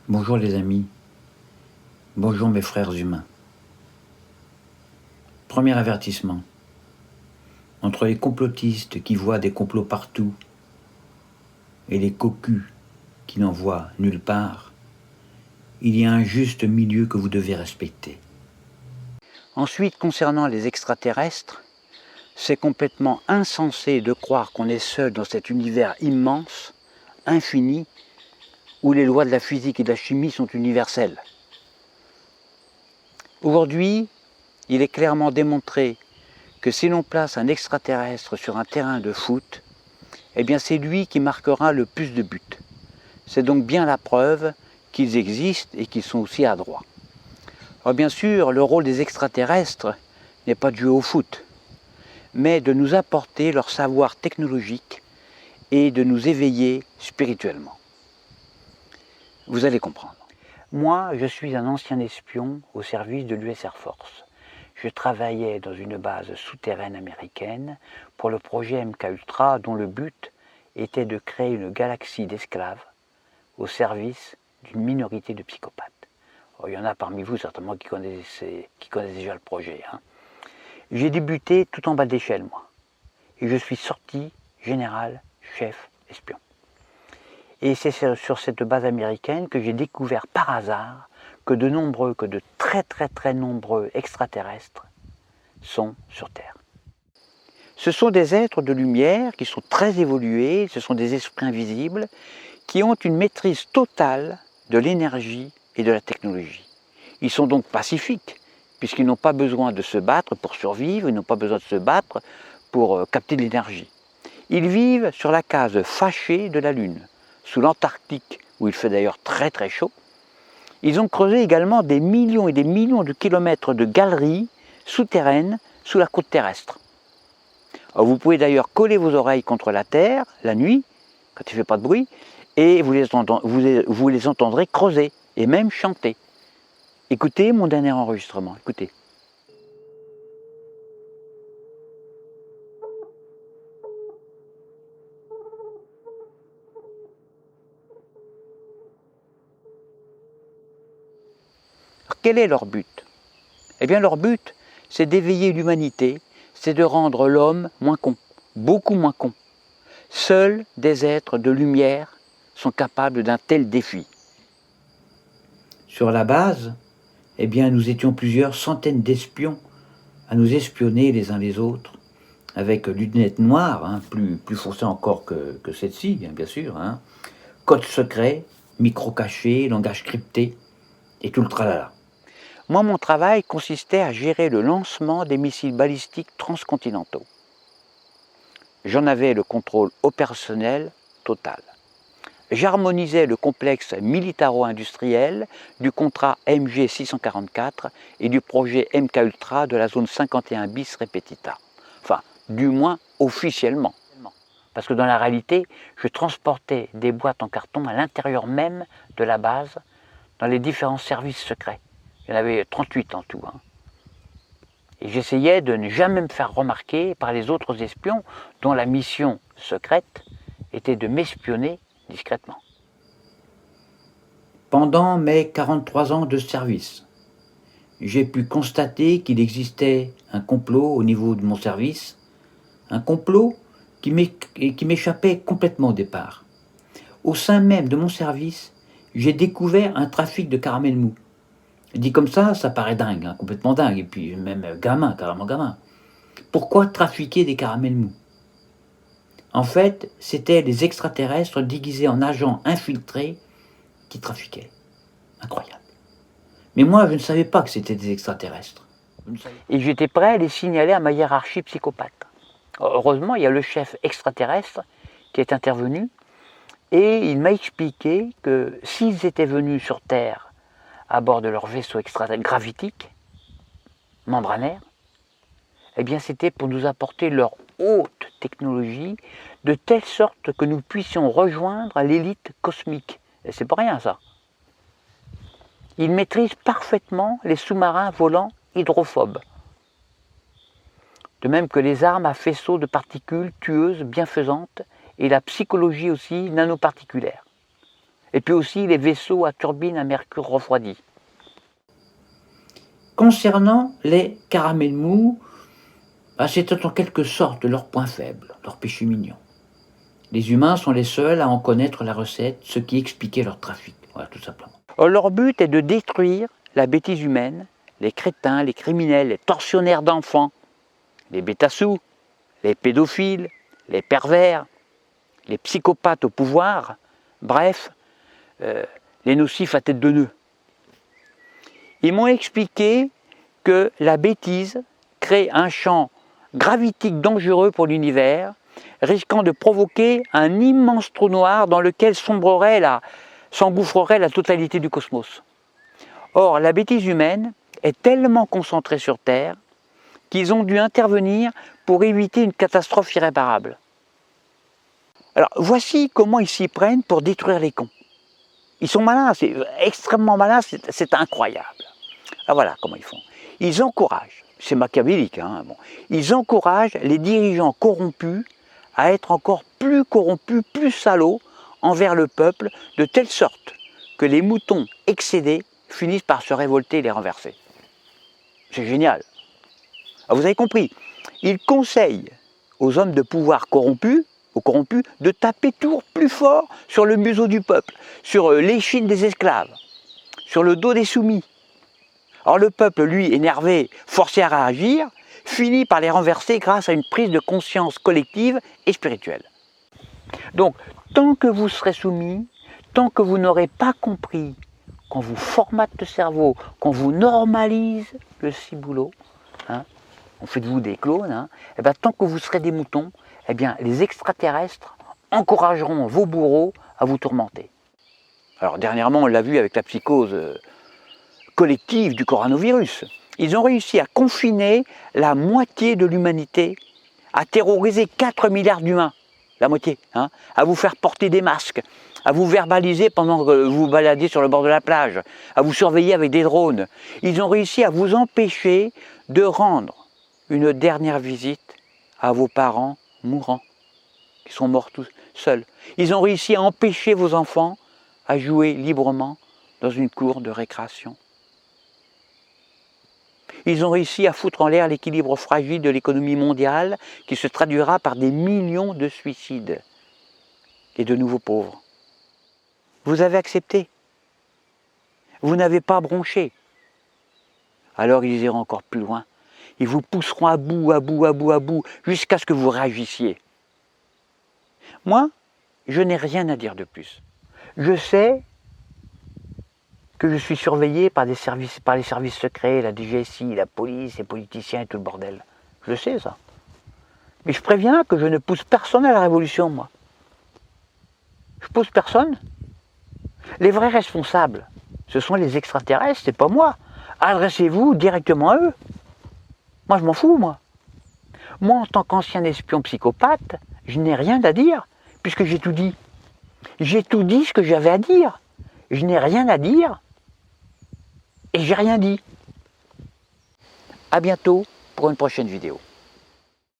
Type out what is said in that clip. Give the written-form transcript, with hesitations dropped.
Bonjour les amis, bonjour mes frères humains. Premier avertissement. Entre les complotistes qui voient des complots partout et les cocus qui n'en voient nulle part, il y a un juste milieu que vous devez respecter. Ensuite, concernant les extraterrestres, c'est complètement insensé de croire qu'on est seul dans cet univers immense, infini, où les lois de la physique et de la chimie sont universelles. Aujourd'hui, il est clairement démontré que si l'on place un extraterrestre sur un terrain de foot, eh bien c'est lui qui marquera le plus de buts. C'est donc bien la preuve qu'ils existent et qu'ils sont aussi adroits. Alors bien sûr, le rôle des extraterrestres n'est pas de jouer au foot, mais de nous apporter leur savoir technologique et de nous éveiller spirituellement. Vous allez comprendre. Moi, je suis un ancien espion au service de l'US Air Force. Je travaillais dans une base souterraine américaine pour le projet MK Ultra dont le but était de créer une galaxie d'esclaves au service d'une minorité de psychopathes. Alors, il y en a parmi vous certainement qui connaissent déjà le projet. J'ai débuté tout en bas de l'échelle, moi. Et je suis sorti général, chef, espion. Et c'est sur cette base américaine que j'ai découvert par hasard que de très nombreux extraterrestres sont sur Terre. Ce sont des êtres de lumière qui sont très évolués, ce sont des esprits invisibles qui ont une maîtrise totale de l'énergie et de la technologie. Ils sont donc pacifiques, puisqu'ils n'ont pas besoin de se battre pour survivre, ils n'ont pas besoin de se battre pour capter de l'énergie. Ils vivent sur la case fâchée de la Lune, sous l'Antarctique, où il fait d'ailleurs très chaud. Ils ont creusé également des millions et des millions de kilomètres de galeries souterraines sous la croûte terrestre. Alors vous pouvez d'ailleurs coller vos oreilles contre la terre la nuit, quand il ne fait pas de bruit, et vous les entendrez creuser et même chanter. Écoutez mon dernier enregistrement, écoutez. Alors, quel est leur but? Eh bien leur but, c'est d'éveiller l'humanité, c'est de rendre l'homme moins con, beaucoup moins con. Seuls des êtres de lumière sont capables d'un tel défi. Sur la base, eh bien, nous étions plusieurs centaines d'espions à nous espionner les uns les autres, avec lunettes noires, plus foncées encore que celle-ci, bien sûr, code secret, micro caché, langage crypté, et tout le tralala. Moi, mon travail consistait à gérer le lancement des missiles balistiques transcontinentaux. J'en avais le contrôle opérationnel total. J'harmonisais le complexe militaro-industriel du contrat MG 644 et du projet MK Ultra de la zone 51 bis Repetita. Enfin, du moins officiellement. Parce que dans la réalité, je transportais des boîtes en carton à l'intérieur même de la base dans les différents services secrets. Il y en avait 38 en tout. Et j'essayais de ne jamais me faire remarquer par les autres espions dont la mission secrète était de m'espionner discrètement. Pendant mes 43 ans de service, j'ai pu constater qu'il existait un complot au niveau de mon service, un complot qui m'échappait complètement au départ. Au sein même de mon service, j'ai découvert un trafic de caramel mou. Dit comme ça paraît dingue, complètement dingue, et puis même gamin, carrément gamin. Pourquoi trafiquer des caramels mous? En fait, c'était les extraterrestres déguisés en agents infiltrés qui trafiquaient. Incroyable. Mais moi, je ne savais pas que c'était des extraterrestres. Et j'étais prêt à les signaler à ma hiérarchie psychopathe. Heureusement, il y a le chef extraterrestre qui est intervenu et il m'a expliqué que s'ils étaient venus sur Terre à bord de leur vaisseau gravitique, membranaire, eh bien c'était pour nous apporter leur haute technologie de telle sorte que nous puissions rejoindre l'élite cosmique. Et c'est pas rien ça. Ils maîtrisent parfaitement les sous-marins volants hydrophobes. De même que les armes à faisceaux de particules tueuses bienfaisantes et la psychologie aussi nanoparticulaire. et puis aussi les vaisseaux à turbine à mercure refroidi. Concernant les caramels mous, c'était en quelque sorte leur point faible, leur péché mignon. Les humains sont les seuls à en connaître la recette, ce qui expliquait leur trafic, voilà, tout simplement. Leur but est de détruire la bêtise humaine, les crétins, les criminels, les tortionnaires d'enfants, les bêta-sous, les pédophiles, les pervers, les psychopathes au pouvoir, bref, les nocifs à tête de nœud. Ils m'ont expliqué que la bêtise crée un champ gravitique dangereux pour l'univers, risquant de provoquer un immense trou noir dans lequel s'engouffrerait la totalité du cosmos. Or, la bêtise humaine est tellement concentrée sur Terre qu'ils ont dû intervenir pour éviter une catastrophe irréparable. Alors, voici comment ils s'y prennent pour détruire les cons. Ils sont malins, c'est extrêmement malins, c'est incroyable. Ah, voilà comment ils font. Ils encouragent, c'est machiavélique, hein, bon, ils encouragent les dirigeants corrompus à être encore plus corrompus, plus salauds envers le peuple, de telle sorte que les moutons excédés finissent par se révolter et les renverser. C'est génial. Alors, vous avez compris, ils conseillent aux hommes de pouvoir corrompus, aux corrompus, de taper toujours plus fort sur le museau du peuple, sur l'échine des esclaves, sur le dos des soumis. Alors le peuple, lui, énervé, forcé à réagir, finit par les renverser grâce à une prise de conscience collective et spirituelle. Donc, tant que vous serez soumis, tant que vous n'aurez pas compris qu'on vous formate le cerveau, qu'on vous normalise le ciboulot, hein, on fait de vous des clones, hein, et bien, tant que vous serez des moutons, eh bien, les extraterrestres encourageront vos bourreaux à vous tourmenter. Alors dernièrement, on l'a vu avec la psychose collective du coronavirus. Ils ont réussi à confiner la moitié de l'humanité, à terroriser 4 milliards d'humains, la moitié, hein, à vous faire porter des masques, à vous verbaliser pendant que vous vous baladez sur le bord de la plage, à vous surveiller avec des drones. Ils ont réussi à vous empêcher de rendre une dernière visite à vos parents mourants, qui sont morts tous seuls. Ils ont réussi à empêcher vos enfants à jouer librement dans une cour de récréation. Ils ont réussi à foutre en l'air l'équilibre fragile de l'économie mondiale qui se traduira par des millions de suicides et de nouveaux pauvres. Vous avez accepté. Vous n'avez pas bronché. Alors ils iront encore plus loin. Ils vous pousseront à bout, jusqu'à ce que vous réagissiez. Moi, je n'ai rien à dire de plus. Je sais que je suis surveillé par les services secrets, la DGSI, la police, les politiciens et tout le bordel. Je sais ça. Mais je préviens que je ne pousse personne à la révolution, moi. Je pousse personne. Les vrais responsables, ce sont les extraterrestres, c'est pas moi. Adressez-vous directement à eux. Moi, je m'en fous, moi. Moi, en tant qu'ancien espion psychopathe, je n'ai rien à dire, puisque j'ai tout dit. J'ai tout dit ce que j'avais à dire. Je n'ai rien à dire, et j'ai rien dit. À bientôt pour une prochaine vidéo.